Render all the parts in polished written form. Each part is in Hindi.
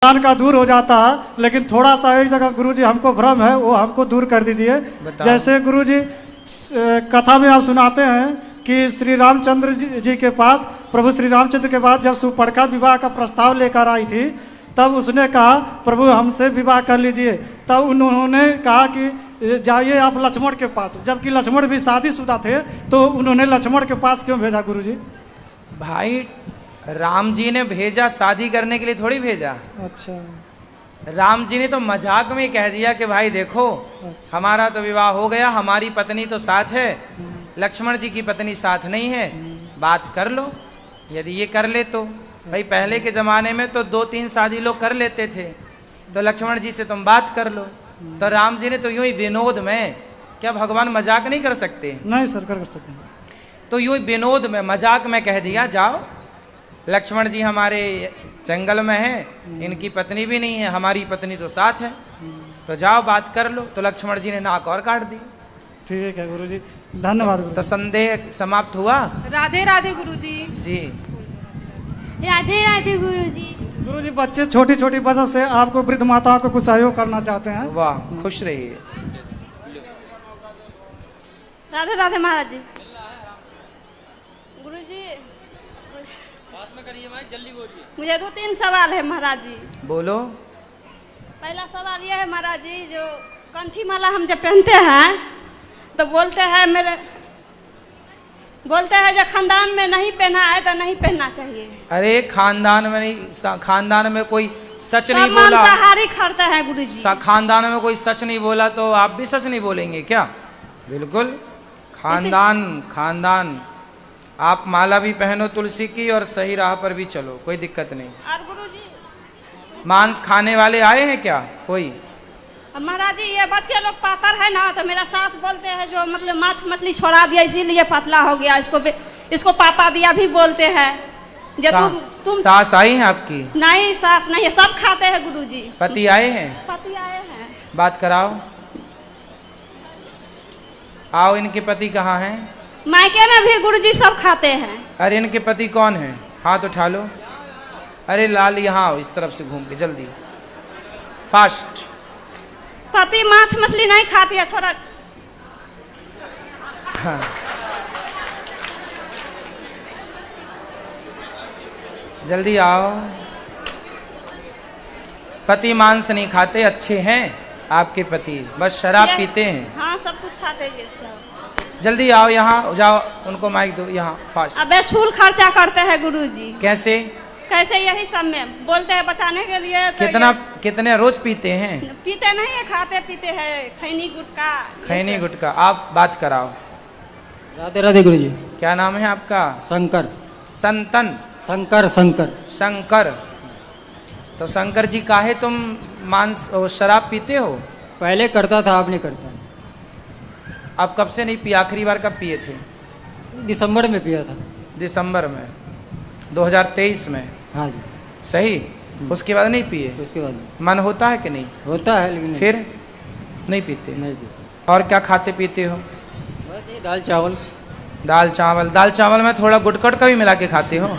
ज्ञान का दूर हो जाता है, लेकिन थोड़ा सा एक जगह गुरुजी हमको भ्रम है, वो हमको दूर कर दीजिए। जैसे गुरुजी कथा में आप सुनाते हैं कि श्री रामचंद्र जी के पास, प्रभु श्री रामचंद्र के पास जब सुपर्णखा विवाह का प्रस्ताव लेकर आई थी, तब उसने कहा प्रभु हमसे विवाह कर लीजिए। तब उन्होंने कहा कि जाइए आप लक्ष्मण के पास, जबकि लक्ष्मण भी शादीशुदा थे, तो उन्होंने लक्ष्मण के पास क्यों भेजा गुरुजी? भाई राम जी ने भेजा शादी करने के लिए थोड़ी भेजा। अच्छा, राम जी ने तो मजाक में कह दिया कि भाई देखो अच्छा। हमारा तो विवाह हो गया, हमारी पत्नी तो साथ है, लक्ष्मण जी की पत्नी साथ नहीं है, बात कर लो। यदि ये कर ले तो भाई पहले के ज़माने में तो 2-3 शादी लोग कर लेते थे, तो लक्ष्मण जी से तुम बात कर लो। तो राम जी ने तो यूं ही विनोद में, क्या भगवान मजाक नहीं कर सकते? नहीं सर, कर सकते हैं। तो यूं ही विनोद में मजाक में कह दिया जाओ, लक्ष्मण जी हमारे जंगल में हैं, इनकी पत्नी भी नहीं है, हमारी पत्नी तो साथ है, तो जाओ बात कर लो। तो लक्ष्मण जी ने नाक और काट दी। ठीक है गुरुजी, धन्यवाद गुरुजी। तो संदेह समाप्त हुआ। राधे राधे गुरुजी। जी राधे राधे गुरुजी। गुरुजी बच्चे छोटी छोटी वजह से आपको वृद्ध माताओं को कुछ सहयोग करना चाहते हैं। वाह, खुश रहिए। राधे राधे महाराज जी। गुरुजी पास में करिए, मैं जल्दी बोलिए। मुझे 2-3 सवाल है महाराज जी। बोलो। पहला सवाल यह है महाराज जी, जो कंठी माला हम जब पहनते हैं तो बोलते हैं जो खानदान में नहीं पहना है तो नहीं पहनना चाहिए। अरे खानदान में नहीं, खानदान में कोई सच नहीं सब बोला। मांसाहारी खाते हैं गुरुजी। खानदान में कोई सच नहीं बोला तो आप भी सच नहीं बोलेंगे क्या? बिल्कुल। खानदान आप माला भी पहनो तुलसी की और सही राह पर भी चलो, कोई दिक्कत नहीं। और गुरुजी मांस खाने वाले आए हैं क्या कोई? महाराज जी ये बच्चे लोग पातर है ना, तो मेरा सास बोलते हैं जो मतलब माछ मछली छोड़ा दिया इसीलिए पतला हो गया, इसको पापा दिया भी बोलते हैं। जो तुम सास आई हैं आपकी? नहीं सास नहीं है, सब खाते हैं गुरुजी। पति आए हैं? पति आए हैं। बात कराओ। आओ, इनके पति कहाँ हैं? मायके में भी गुरुजी सब खाते हैं। अरे इनके पति कौन है? हाथ उठा लो। अरे लाल यहाँ आओ, इस तरफ से घूम के जल्दी, फास्ट। पति माछ मछली नहीं खाती है, थोड़ा हाँ। जल्दी आओ। पति मांस नहीं खाते, अच्छे हैं आपके पति, बस शराब पीते हैं। हाँ सब कुछ खाते हैं ये सब। जल्दी आओ, यहाँ जाओ, उनको माइक दो, यहाँ फास्ट। अबे फूल खर्चा करते हैं गुरुजी। कैसे? कैसे? यही सब में बोलते हैं बचाने के लिए। तो कितने रोज पीते हैं? पीते नहीं है, खाते पीते हैं, खैनी गुटका। खैनी गुटका। आप बात कराओ। राधे राधे गुरुजी। क्या नाम है आपका? शंकर। संतन? शंकर। तो शंकर जी काहे तुम मांस शराब पीते हो? पहले करता था, अब नहीं करता। अब कब से नहीं पिया? आखिरी बार कब पिए थे? दिसंबर में पिया था। दिसंबर में 2023 में? हाँ जी। सही। उसके बाद नहीं पिए? उसके बाद मन होता है कि नहीं होता है, लेकिन फिर नहीं पीते? नहीं पीता। और क्या खाते पीते हो? बस ये दाल चावल। दाल चावल में थोड़ा गुटकट का भी मिला के खाते हो?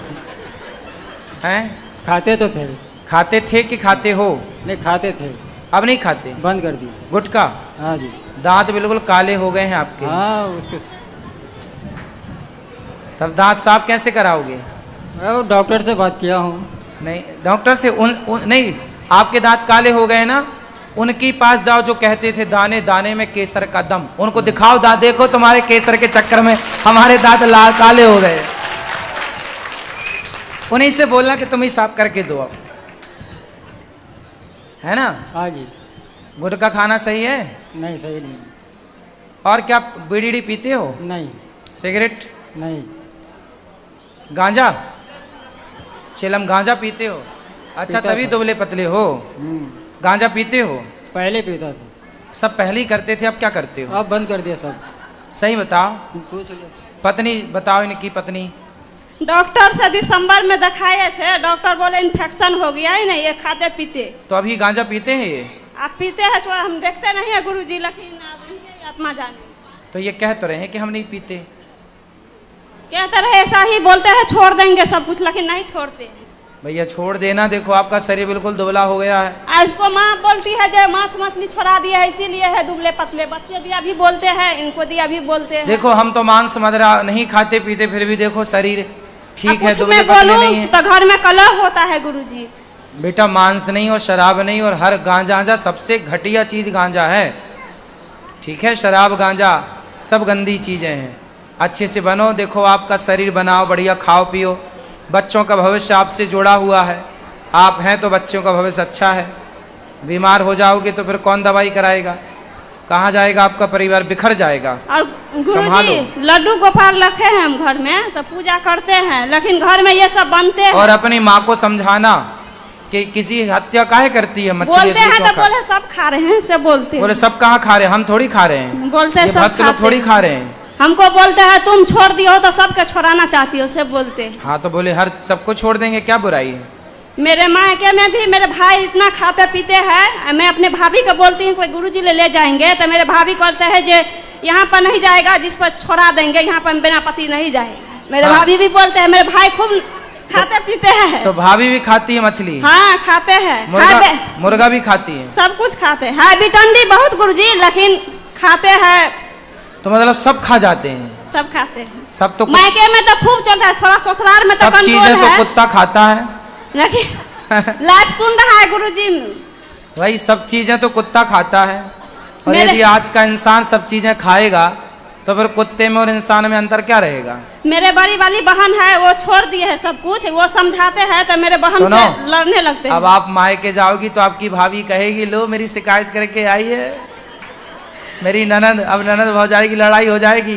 हैं? खाते तो थे। खाते थे कि खाते हो? नहीं खाते थे, अब नहीं खाते? बंद कर दिए। गुटका? हाँ जी। दांत बिल्कुल काले हो गए हैं आपके। हाँ उसके तब दांत साफ कैसे कराओगे? मैं डॉक्टर से बात किया हूँ। नहीं, डॉक्टर से नहीं, आपके दांत काले हो गए ना, उनके पास जाओ जो कहते थे दाने दाने में केसर का दम, उनको दिखाओ दांत, देखो तुम्हारे केसर के चक्कर में हमारे दांत लाल काले हो गए। उन्हीं से बोलना कि तुम ही साफ करके दो अब, है ना? हाँ जी। गुटखा खाना सही है? नहीं सही नहीं। और क्या बीड़ी पीते हो? नहीं। सिगरेट? नहीं। गांजा? चिलम गांजा पीते हो? अच्छा, तभी दुबले पतले हो। गांजा पीते हो? पहले पीता था। सब पहले ही करते थे, अब क्या करते हो? अब बंद कर दिया सब। सही बताओ। पूछ लो। पत्नी बताओ, इनकी पत्नी। डॉक्टर से दिसंबर में दिखाए थे, डॉक्टर बोले इन्फेक्शन हो गया ही नहीं, ये खाते पीते। तो अभी गांजा पीते हैं ये? आप पीते हैं, छोड़ा हम देखते नहीं है गुरुजी, लेकिन आप इनकी आत्मा जाने। तो ये कह तो रहे हैं कि हम नहीं पीते। कहते रहे ऐसा ही बोलते हैं छोड़ देंगे सब कुछ, लेकिन नहीं छोड़ते हैं। भैया छोड़ देना, देखो आपका शरीर बिल्कुल दुबला हो गया है। आज इसको माँ बोलती है जो माछ मछली छोड़ा दिया है इसीलिए है दुबले पतले, बच्चे दिया भी बोलते हैं, इनको दिया भी बोलते हैं। देखो हम तो मांस मदिरा नहीं खाते पीते, फिर भी देखो शरीर ठीक है, कुछ दुबले मैं पतले बोलूं नहीं है। तो घर में कलह होता है गुरुजी। बेटा मांस नहीं और शराब नहीं और हर गांजा सबसे घटिया चीज गांजा है, ठीक है। शराब गांजा सब गंदी चीजें हैं। अच्छे से बनो, देखो आपका शरीर बनाओ, बढ़िया खाओ पियो, बच्चों का भविष्य आपसे जुड़ा हुआ है, आप हैं तो बच्चों का भविष्य अच्छा है। बीमार हो जाओगे तो फिर कौन दवाई कराएगा, कहाँ जाएगा आपका परिवार, बिखर जाएगा। और गुरुजी लड्डू गोपाल रखे हैं हम घर में तो पूजा करते हैं, लेकिन घर में ये सब बनते हैं। और अपनी माँ को समझाना कि किसी हत्या काहे करती है मछली, बोलते हैं तो बोले सब खा रहे हैं, सब बोलते हैं। बोले सब कहाँ खा रहे हैं, हम थोड़ी खा रहे हैं, बोलते हैं ये सब भक्त लोग खाते थोड़ी हैं। खा रहे हैं। हमको बोलते हैं तुम छोड़ दियो तो सबके छोड़ाना चाहती हो, सब बोलते हैं। हाँ तो बोले हर सबको छोड़ देंगे, क्या बुराई है। मेरे मायके में भी मेरे भाई इतना खाते पीते हैं, मैं अपने भाभी को बोलती हूँ कोई गुरुजी ले जाएंगे तो मेरे भाभी कहते हैं जे यहाँ पर नहीं जाएगा, जिस पर छोड़ा देंगे यहाँ पर बिना पति नहीं जाएगा। मेरे हाँ। भाभी भी बोलते हैं, मेरे भाई खूब खाते पीते हैं। तो भाभी भी खाती है मछली, हाँ खाते हैं, मुर्गा भी खाती है, सब कुछ खाते हैं। है बिटंडी बहुत गुरुजी, लेकिन खाते हैं, तो मतलब सब खा जाते हैं, सब खाते हैं। सब तो मायके में तो खूब चलता है, थोड़ा ससुराल में तो सब चीजें कंट्रोल तो है, कुत्ता खाता है। लेकिन लाइव सुन रहा है गुरुजी। भाई सब चीजें तो कुत्ता खाता है, और मेरे- यदि आज का इंसान सब चीजें खाएगा तो फिर कुत्ते में और इंसान में अंतर क्या रहेगा। मेरे बड़ी वाली बहन है, वो छोड़ दिए है सब कुछ, वो समझाते हैं तो मेरे बहन सुनो, से लड़ने लगते हैं। अब आप मायके जाओगी तो आपकी भाभी कहेगी लो मेरी शिकायत करके आई है मेरी ननद, अब ननद भौजाई की लड़ाई हो जाएगी।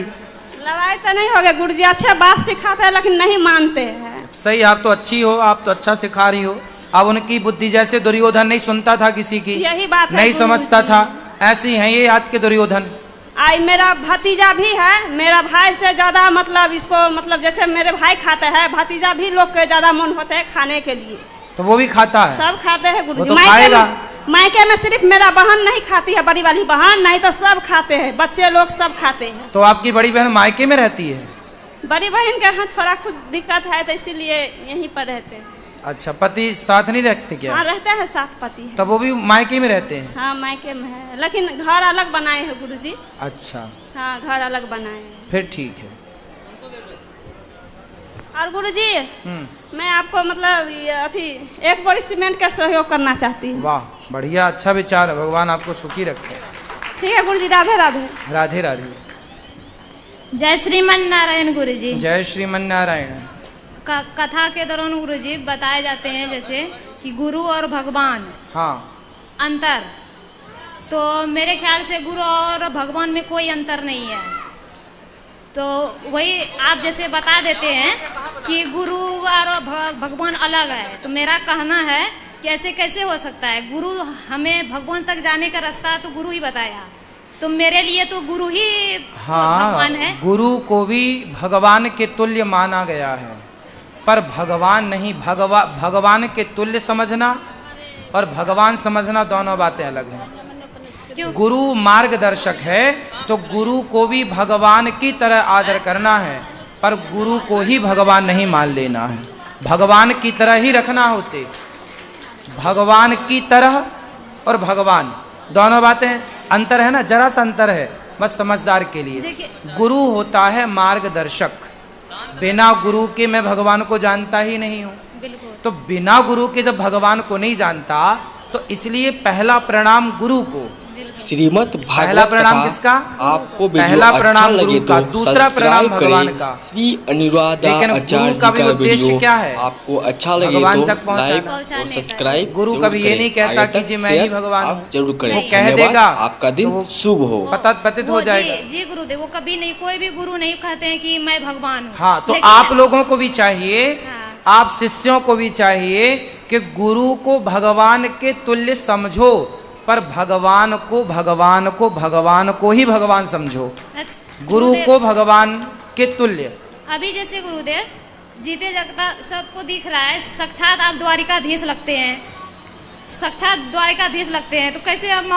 लड़ाई तो नहीं होगी गुरुजी, अच्छे बात सिखाते हैं लेकिन नहीं मानते हैं। सही, आप तो अच्छी हो, आप तो अच्छा सिखा रही हो। अब उनकी बुद्धि जैसे दुर्योधन नहीं सुनता था किसी की, यही बात है नहीं गुरुजी। समझता था, ऐसी हैं ये आज के दुर्योधन। आई मेरा भतीजा भी है, मेरा भाई से ज्यादा मतलब इसको मतलब जैसे मेरे भाई खाते हैं, भतीजा भी लोग के ज्यादा मन होते हैं खाने के लिए, तो वो भी खाता है, सब खाते हैं गुरुजी। वो तो खाएगा। मायके में सिर्फ मेरा बहन नहीं खाती है, बड़ी वाली बहन, नहीं तो सब खाते हैं, बच्चे लोग सब खाते हैं। तो आपकी बड़ी बहन मायके में रहती है? बड़ी बहन के यहाँ थोड़ा कुछ दिक्कत है तो इसीलिए यहीं पर रहते हैं। अच्छा, पति साथ नहीं रहते क्या? हाँ रहते हैं, साथ पति है। तब वो भी मायके में रहते हैं? हाँ मायके में है, लेकिन घर अलग बनाए हैं गुरुजी। अच्छा, हाँ घर अलग बनाए हैं। फिर ठीक है। और गुरुजी मैं आपको मतलब ये अथी एक बोरी सीमेंट का सहयोग करना चाहती हूँ। वाह बढ़िया, अच्छा विचार है, भगवान आपको सुखी रखे। ठीक है गुरुजी, राधे राधे। राधे राधे। जय श्रीमन नारायण गुरुजी। जय श्रीमन नारायण। कथा के दौरान गुरुजी बताए जाते हैं जैसे कि गुरु और भगवान हाँ, अंतर, तो मेरे ख्याल से गुरु और भगवान में कोई अंतर नहीं है। तो वही आप जैसे बता देते हैं कि गुरु और भगवान अलग है, तो मेरा कहना है कि ऐसे कैसे हो सकता है। गुरु हमें भगवान तक जाने का रास्ता तो गुरु ही बताया, तो मेरे लिए तो गुरु ही भगवान है। गुरु को भी भगवान के तुल्य माना गया है, पर भगवान नहीं, भगवान के तुल्य समझना और भगवान समझना दोनों बातें अलग हैं। गुरु मार्गदर्शक है तो गुरु को भी भगवान की तरह आदर करना है, पर गुरु को ही भगवान नहीं मान लेना है, भगवान की तरह ही रखना है उसे। भगवान की तरह और भगवान दोनों बातें अंतर है ना, जरा सा अंतर है बस समझदार के लिए। गुरु होता है मार्गदर्शक, बिना गुरु के मैं भगवान को जानता ही नहीं हूँ, तो बिना गुरु के जब भगवान को नहीं जानता तो इसलिए पहला प्रणाम गुरु को। श्रीमद् पहला भागवत प्रणाम कथा किसका? आपको पहला वीडियो प्रणाम अच्छा गुरु लगे का, तो दूसरा प्रणाम सब्सक्राइब भगवान करें। का। श्री अनुराधा लेकिन आचार्य गुरु का जी भी का उद्देश्य वीडियो क्या है? आपको अच्छा लगे भगवान तो तक लाइक पहुंचाने और का। सब्सक्राइब गुरु जरूर कभी ये करें। नहीं कहता आगे कि तक जी मैं ही शेयर भगवान आप हूँ। जरूर करें। वो कह धन्यवाद, देगा आपका दिन तो शुभ हो। पतित हो जाएगा। जी गुरुदेव, वो कभी नहीं, कोई भी गुरु नहीं कहते हैं कि मैं भगवान हूँ। हाँ, तो लेकिन- आप लोगों को भी चाहिए, हाँ। आप शिष्यों को भी चाहिए कि गुरु को भगवान के तुल्य समझो, पर भगवान को ही भगवान समझो, अच्छा, गुरु गुरुदेव, को भगवान के तुल्य। अभी जैसे गुरुदेव जीते जगता सबको दिख रहा है, साक्षात आप द्वारिकाधीश लगते हैं, साक्षात द्वारिकाधीश लगते हैं, तो कैसे हम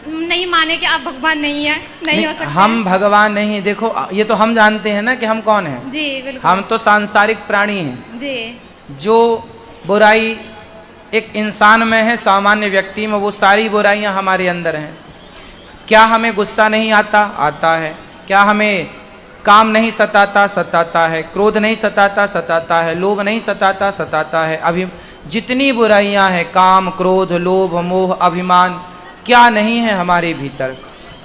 नहीं माने कि आप भगवान नहीं है? नहीं हो सकते। हम भगवान नहीं, देखो ये तो हम जानते हैं ना कि हम कौन हैं। जी बिल्कुल। हम तो सांसारिक प्राणी हैं जी जो बुराई एक इंसान में है, सामान्य व्यक्ति में, वो सारी बुराइयां हमारे अंदर हैं। क्या हमें गुस्सा नहीं आता? आता है। क्या हमें काम नहीं सताता? सताता है। क्रोध नहीं सताता? सताता है। लोभ नहीं सताता? सताता है। अभी जितनी बुराइयां हैं, काम, क्रोध, लोभ, मोह, अभिमान, क्या नहीं है हमारे भीतर?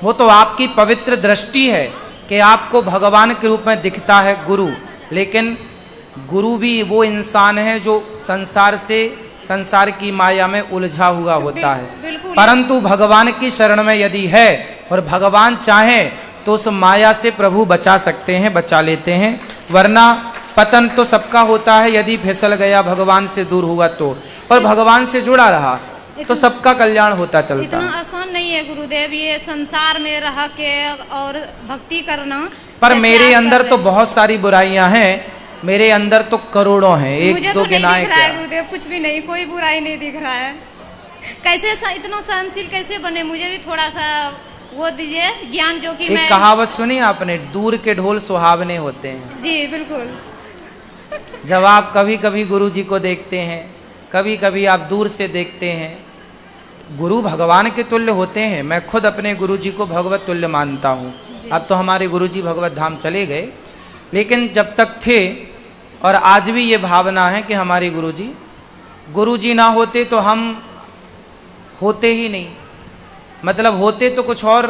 वो तो आपकी पवित्र दृष्टि है कि आपको भगवान के रूप में दिखता है गुरु, लेकिन गुरु भी वो इंसान है जो संसार की माया में उलझा हुआ होता है। परंतु भगवान की शरण में यदि है और भगवान चाहे तो उस माया से प्रभु बचा सकते हैं, बचा लेते हैं। वरना पतन तो सबका होता है, यदि फिसल गया भगवान से दूर हुआ तो, और भगवान से जुड़ा रहा तो सबका कल्याण होता चलता। इतना आसान नहीं है गुरुदेव ये संसार में रह के और भक्ति करना। पर मेरे अंदर तो बहुत सारी बुराइयां हैं, मेरे अंदर तो करोड़ों हैं, एक दो गिनाए क्या? गुरुदेव कुछ भी नहीं, कोई बुराई नहीं दिख रहा है। कैसे इतना सहनशील कैसे बने? मुझे भी थोड़ा सा वो दीजिए ज्ञान, जो कि एक कहावत सुनी आपने, दूर के ढोल सुहावने होते हैं। जी बिल्कुल। जब आप कभी कभी गुरु जी को देखते हैं, कभी कभी आप दूर से देखते हैं, गुरु भगवान के तुल्य होते हैं। मैं खुद अपने गुरु जी को भगवत तुल्य मानता हूँ। अब तो हमारे गुरु जी भगवत धाम चले गए, लेकिन जब तक थे, और आज भी ये भावना है कि हमारे गुरु जी ना होते तो हम होते ही नहीं, मतलब होते तो कुछ और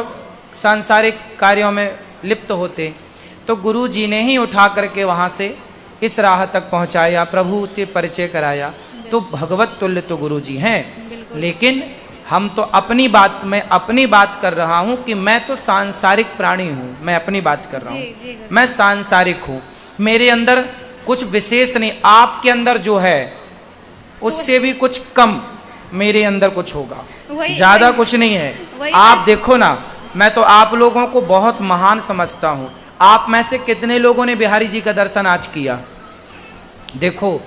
सांसारिक कार्यों में लिप्त होते। तो गुरु जी ने ही उठा करके वहाँ से इस राह तक पहुँचाया, प्रभु से परिचय कराया। तो भगवत तुल्य तो गुरु जी हैं, लेकिन हम तो अपनी बात कर रहा हूँ कि मैं तो सांसारिक प्राणी हूँ, मैं अपनी बात कर रहा हूँ, मैं सांसारिक हूँ, मेरे अंदर कुछ विशेष नहीं। आपके अंदर जो है उससे भी कुछ कम मेरे अंदर कुछ होगा, ज्यादा कुछ नहीं है। आप देखो ना, मैं तो आप लोगों को बहुत महान समझता हूँ। आप में से कितने लोगों ने बिहारी जी का दर्शन आज किया? देखो,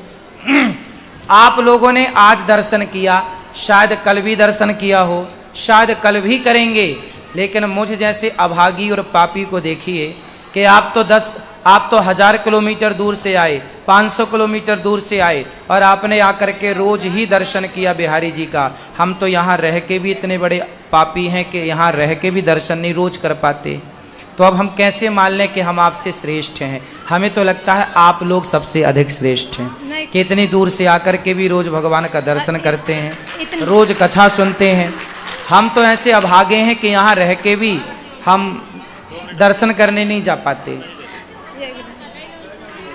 आप लोगों ने आज दर्शन किया, शायद कल भी दर्शन किया हो, शायद कल भी करेंगे, लेकिन मुझ जैसे अभागी और पापी को देखिए कि आप तो 1000 किलोमीटर दूर से आए, 500 किलोमीटर दूर से आए, और आपने आकर के रोज ही दर्शन किया बिहारी जी का। हम तो यहाँ रह के भी इतने बड़े पापी हैं कि यहाँ रह के भी दर्शन नहीं रोज कर पाते। तो अब हम कैसे मान लें कि हम आपसे श्रेष्ठ हैं? हमें तो लगता है आप लोग सबसे अधिक श्रेष्ठ हैं कि इतनी दूर से आकर के भी रोज भगवान का दर्शन करते हैं, रोज कथा सुनते हैं। हम तो ऐसे अभागे हैं कि यहाँ रह के भी हम दर्शन करने नहीं जा पाते।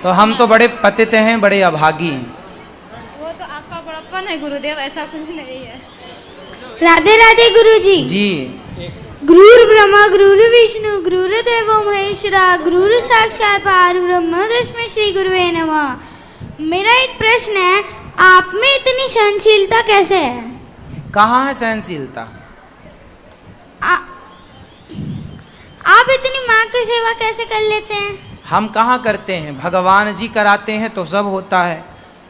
तो हम तो बड़े पतित हैं, बड़े अभागी हैं। वो तो आपका बड़प्पन है गुरुदेव, ऐसा कुछ नहीं है। राधे राधे गुरुजी। जी। गुरुर् ब्रह्मा गुरुर्विष्णु गुरुर्देवो महेश्वरा गुरुर् साक्षात् परब्रह्म तस्मै श्री गुरुवे नमः। मेरा एक प्रश्न है, आप में इतनी सहनशीलता कैसे है? कहाँ है सहनशीलता? आप इतनी माँ की सेवा कैसे कर लेते हैं? हम कहाँ करते हैं? भगवान जी कराते हैं तो सब होता है।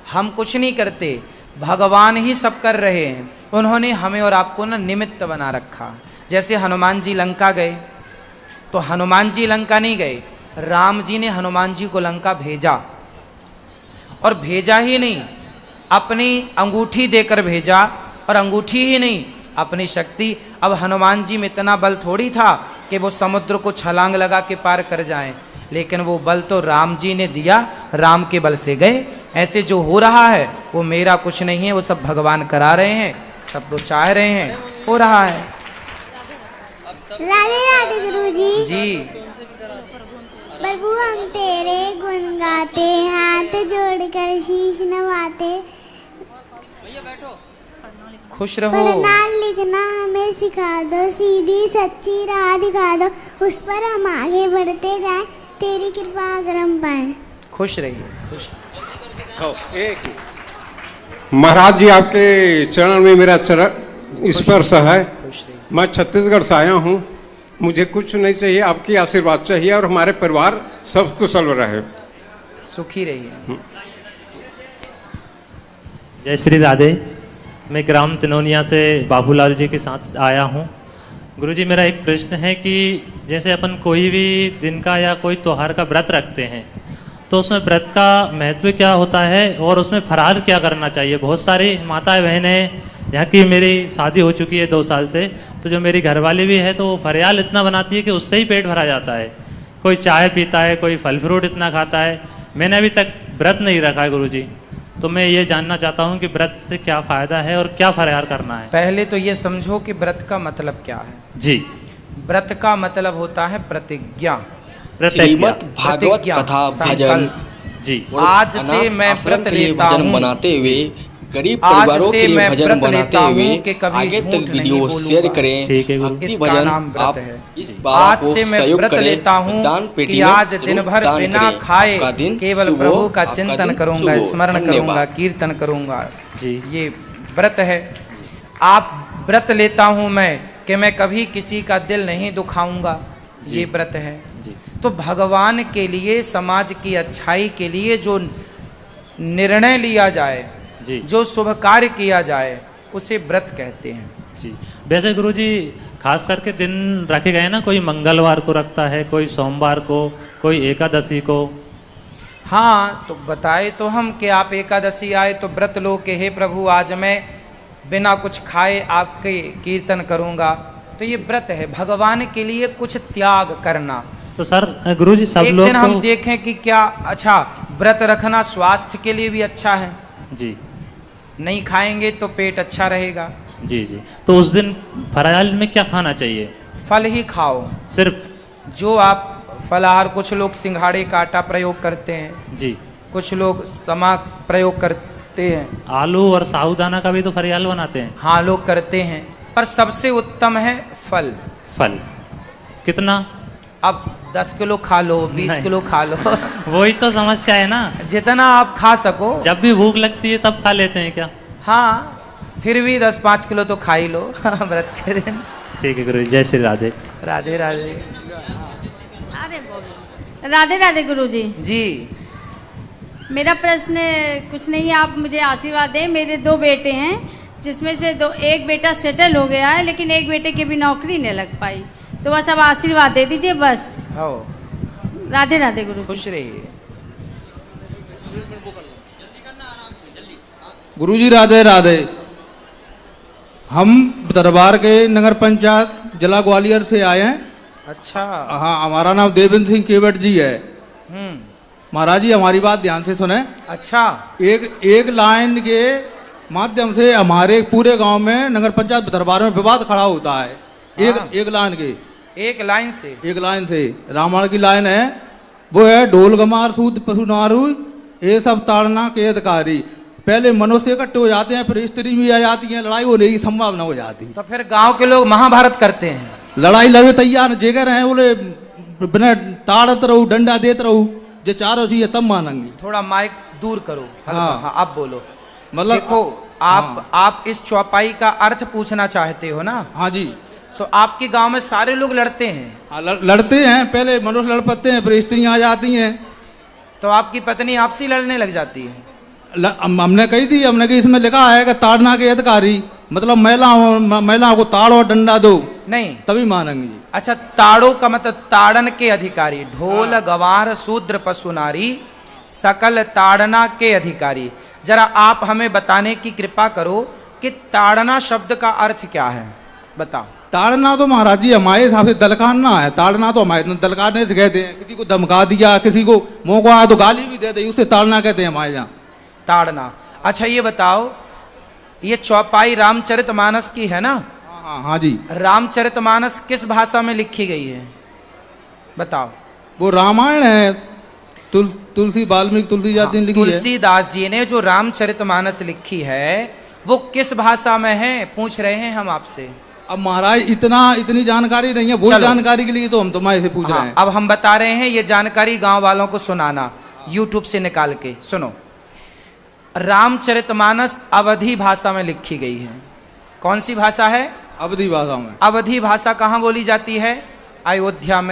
हम कुछ नहीं करते, भगवान ही सब कर रहे हैं। उन्होंने हमें और आपको ना निमित्त बना रखा। जैसे हनुमान जी लंका गए, तो हनुमान जी लंका नहीं गए, राम जी ने हनुमान जी को लंका भेजा, और भेजा ही नहीं, अपनी अंगूठी देकर भेजा, और अंगूठी ही नहीं, अपनी शक्ति। अब हनुमान जी में इतना बल थोड़ी था कि वो समुद्र को छलांग लगा के पार कर जाएं, लेकिन वो बल तो राम जी ने दिया, राम के बल से गए। ऐसे जो हो रहा है वो मेरा कुछ नहीं है, वो सब भगवान करा रहे हैं, सब तो चाह रहे हैं, हो रहा है। राधे राधे गुरुजी। जी। प्रभु हम तेरे गुण गाते, हाथ जोड़कर शीश नवाते, खुश रहो। पढ़ना लिखना हमें सिखा दो, सीधी सच्ची राह दिखा दो, उस पर हम आगे बढ़ते जाएं, तेरी कृपा अगर हम पाएं। खुश रहिए, खुश। महाराज जी, आपके चरण में मेरा चरण स्पर्श है। मैं छत्तीसगढ़ से आया हूँ, मुझे कुछ नहीं चाहिए, आपकी आशीर्वाद चाहिए, और हमारे परिवार सब कुशल रहे, सुखी रहिए। जय श्री राधे। मैं ग्राम तिनोनिया से बाबूलाल जी के साथ आया हूँ। गुरुजी, मेरा एक प्रश्न है कि जैसे अपन कोई भी दिन का या कोई त्योहार का व्रत रखते हैं, तो उसमें व्रत का महत्व क्या होता है और उसमें फरार क्या करना चाहिए? बहुत सारी माताएं बहनें, यहाँ की मेरी शादी हो चुकी है 2 साल से, तो जो मेरी घरवाली भी है तो वो फरियाल इतना बनाती है कि उससे ही पेट भरा जाता है। कोई चाय पीता है, कोई फल फ्रूट इतना खाता है। मैंने अभी तक व्रत नहीं रखा है गुरुजी, तो मैं ये जानना चाहता हूँ कि व्रत से क्या फ़ायदा है और क्या फरियाल करना है। पहले तो ये समझो कि व्रत का मतलब क्या है। जी, व्रत का मतलब होता है प्रतिज्ञा। श्रीमद् भागवत कथा भजन जी। आज से मैं व्रत लेता हूँ, बनाते हुए गरीब आज परिवारों से के लिए मैं भजन व्रत बनाते लेता हुए हूँ कि कभी आगे झूठ तक नहीं वीडियो बोलूंगा। शेयर करें। ठीक है गुरु। भक्ति इसका भजन नाम व्रत आप है। इस बाबा आज को से मैं सहयोग व्रत करें, लेता हूँ दान पेटी कि में आज दिन जरूर भर दान बिना करें। खाए आपका दिन केवल शुभ प्रभु हो, का आपका चिंतन दिन करूंगा, शुभ हो। स्मरण धन्यवाद। करूंगा, कीर्तन करूंगा। जी। ये व्रत है। आप व्रत लेता हूँ मैं कि मैं कभी किसी का दिल नहीं दुखाऊंगा, ये व्रत है। तो भगवान के लिए, समाज की अच्छाई के लिए जो निर्णय लिया जाए, जो शुभ कार्य किया जाए, उसे व्रत कहते हैं। जी। वैसे गुरुजी खास करके दिन रखे गए ना, कोई मंगलवार को रखता है, कोई सोमवार को, कोई एकादशी को। हाँ, तो बताए तो हम कि आप एकादशी आए तो व्रत लो कि हे प्रभु आज मैं बिना कुछ खाए आपके कीर्तन करूँगा। तो ये व्रत है, भगवान के लिए कुछ त्याग करना। तो सर गुरुजी सब एक लोग दिन हम देखें कि क्या अच्छा व्रत रखना स्वास्थ्य के लिए भी अच्छा है। जी। नहीं खाएंगे तो पेट अच्छा रहेगा। जी जी। तो उस दिन फरायाल में क्या खाना चाहिए? फल ही खाओ, सिर्फ जो आप फलाहार। कुछ लोग सिंघाड़े का आटा प्रयोग करते हैं जी, कुछ लोग समा प्रयोग करते हैं, आलू और साबूदाना का भी तो फरियाल बनाते हैं। हाँ, लोग करते हैं, पर सबसे उत्तम है फल। फल कितना? अब 10 किलो खा लो, 20 किलो खा लो। वही तो समस्या है ना, जितना आप खा सको। जब भी भूख लगती है तब खा लेते हैं क्या? हाँ, फिर भी 10-5 किलो तो खा ही लो व्रत के दिन। ठीक है गुरु, जय श्री राधे। राधे राधे। राधे राधे गुरुजी। जी। मेरा प्रश्न कुछ नहीं है, आप मुझे आशीर्वाद दें। मेरे 2 बेटे हैं, जिसमें से एक बेटा सेटल हो गया है, लेकिन एक बेटे की भी नौकरी नहीं लग पाई। तो बस अब आशीर्वाद दे दीजिए बस। हो। राधे राधे गुरु। खुश रहिए। गुरुजी राधे राधे। हम दरबार के नगर पंचायत जिला ग्वालियर से आए हैं। अच्छा। हाँ, हमारा नाम देवेंद्र सिंह केवट जी है। महाराज जी हमारी बात ध्यान से सुने। अच्छा। एक लाइन के माध्यम से हमारे पूरे गांव में नगर पंचायत दरबार में विवाद खड़ा होता है। एक लाइन के, एक लाइन से, एक लाइन से रामायण की लाइन है, वो है ढोल गमार सूद पशु नारू ये सब ताड़ना के अधिकारी। पहले मनुष्य इकट्ठे हो जाते हैं, फिर स्त्री भी आ जाती है, लड़ाई होने की संभावना हो जाती है। तो फिर गांव के लोग महाभारत करते हैं, लड़ाई लड़े तैयार जेगर हैं, बोले बिना ताड़त रहू, डंडा देते रहू, जो चारों चीजें तब मानेंगे। थोड़ा माइक दूर करो। हाँ, आप बोलो। मतलब देखो आप इस चौपाई का अर्थ पूछना चाहते हो ना? हाँ जी। तो आपके गांव में सारे लोग लड़ते हैं? हाँ, लड़ते हैं। पहले मनुष्य लड़ पड़ते हैं, फिर स्त्रियां आ जाती हैं। तो आपकी पत्नी आपसे लड़ने लग जाती है? हमने कही थी, हमने कही इसमें लिखा है कि ताड़ना के अधिकारी, मतलब महिलाओं को ताड़ और डंडा दो, नहीं तभी मानेंगे। अच्छा, ताड़ों का मतलब ताड़न के अधिकारी, ढोल गवार शूद्र पशु नारी सकल ताड़ना के अधिकारी। जरा आप हमें बताने की कृपा करो कि ताड़ना शब्द का अर्थ क्या है, बताओ। ताड़ना तो महाराज जी हमारे हिसाब से दलकाना है। ताड़ना तो हमारे दलकाने से कहते हैं, किसी को धमका दिया, किसी को मौका आया तो गाली भी दे दी, उसे ताड़ना कहते हैं हमारे यहाँ। ताड़ना। अच्छा ये बताओ, ये चौपाई रामचरितमानस की है ना? हाँ जी। रामचरितमानस किस भाषा में लिखी गई है, बताओ। वो रामायण है, तुलसी वाल्मीकि तुलसीदास जी ने लिखी है। तुलसीदास जी ने जो रामचरितमानस लिखी है वो किस भाषा में है, पूछ रहे हैं हम आपसे। अब महाराज इतनी जानकारी नहीं है, वो जानकारी के लिए तो हम तुम्हारे से पूछ रहे हैं। अब हम बता रहे हैं, ये जानकारी गांव वालों को सुनाना, यूट्यूब से निकाल के सुनो। रामचरितमानस अवधी भाषा में लिखी गई है। कौन सी भाषा है? अवधी भाषा में। अवधी भाषा कहाँ बोली जाती है? अयोध्या में।